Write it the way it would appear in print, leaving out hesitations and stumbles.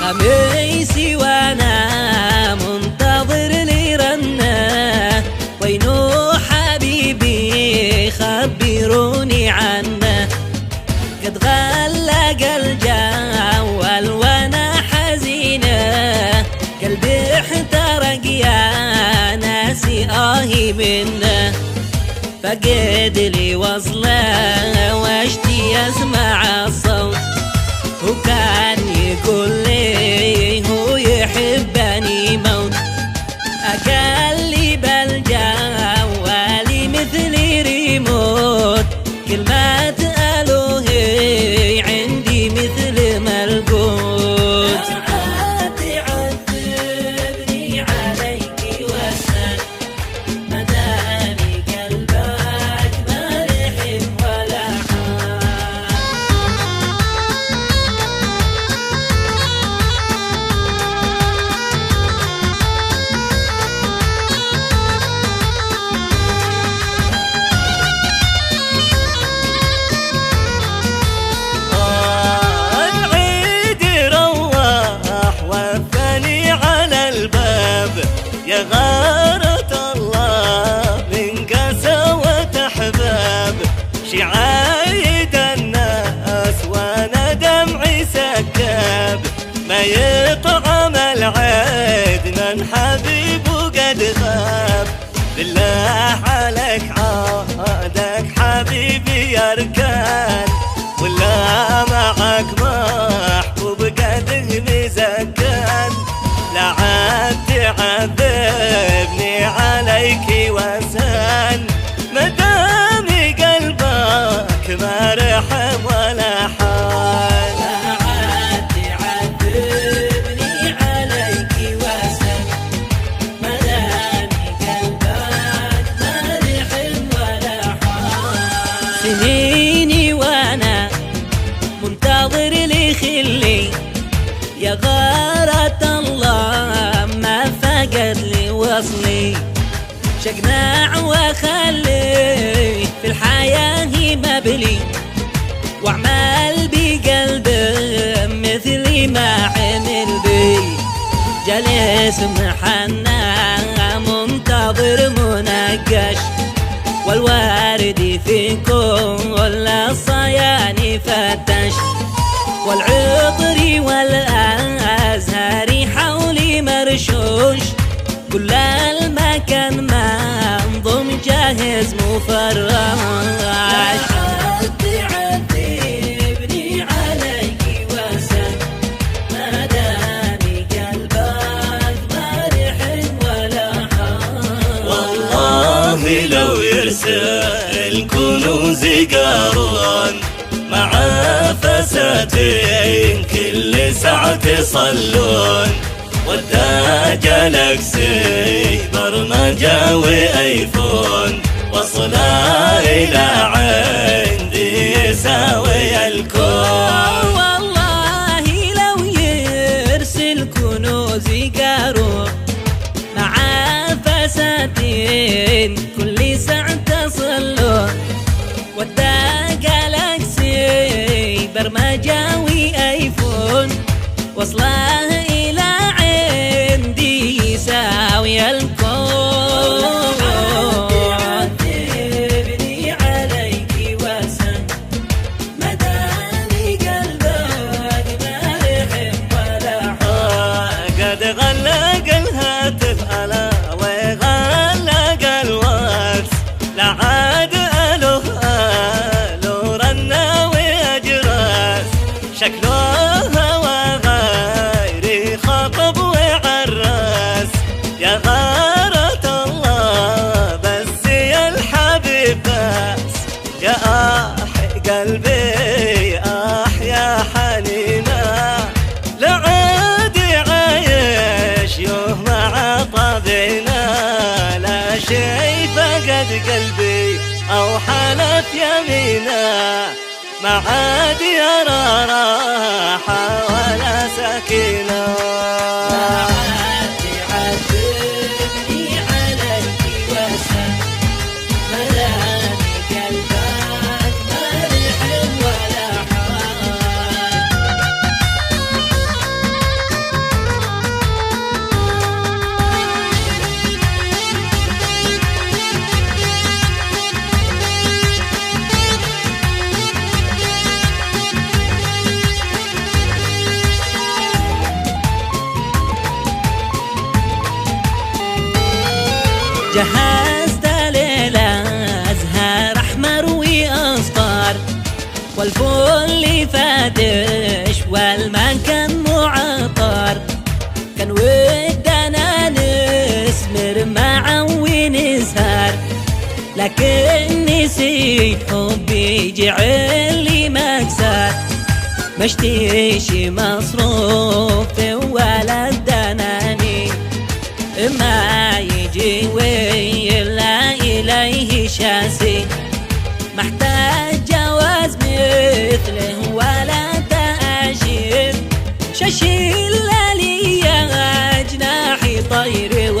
خميسي وانا منتظر لي رنه، وينو حبيبي خبروني عنه. قد غلق الجوال وانا حزينه، قلبي احترق يا ناسي آهي منه. فقد لي وصله واشتي اسمع الصوت، وكان يقول لي هو يحبني موت. اقلب الجوال مثل ريموت، كلمات الوهي عندي مثل ملقوت. عاد عذبني عليك واسال، مدامي قلبك ما رحم ولا يا غارة الله من قسوة أحباب. شعايد الناس وانا دمعي سكاب، ما يطعم العيد من حبيب وقد غاب. بالله عليك عادك حبيبي يركان، ولا معك محبوب قد مزكان. لا عاد تعذبني عليك وسان، مدامي قلبك ما رحم ولا حال. لا عاد تعذبني عليك وسان، مدامي قلبك ما رحم ولا حال. سنيني وانا منتظر لي خلي، يا غارة الله ما فقد لي وصلي. شقناع وخلي في الحياة مبلي، واعمل بقلبي مثلي ما عمل بي. جلس محنى منتظر منقش، والوارد في كل الصياني فتش. والعطر والأزهار حولي مرشوش، كل المكان منظوم جاهز مفرش. تعذبني عليك وسام، مدامي قلبك ما رحم ولا حال. والله لو يرسل كنوز قارون مع فساتين كل ساعة يصلون، ودا جالكسي برمجة وايفون، وصلا إلى عندي يساوي الكون. والله لو يرسل كنوز قارون مع فساتين كل ساعة تصلون، ودا جالكسي برمجة وايفون، وصله إلى عندي يساوي الكون. تعذبني عليك وسام، مدامي قلبك ما رحم ولا حال. قد غلق الهاتف ألا وغلق الواتس، لا عاد ألو رنا وأجراس. شكله هوى غيري خطب وعراس، يا غارة الله بس يا الحبيب بس. يا قلبي يا حنينا، لا عاد عايش يوم مع طبعنا. لا شي فقد قلبي أو حلف يمينا، ما عاد يرى راحة ولا سكينة. تعذبني عليك وسام، مدامي قلبك ما رحم ولا حال. والفل فادش والمكان معطر، كان ودنا نسمر معا ونسهر، لكن نسيت حبي جعل لي مكسر، مشتيش مصروف ولا الدناني، ما يجي ويلا إليه شاسي، محتاج جواز مثله ولا تأجير، شاشي لي جناحي طير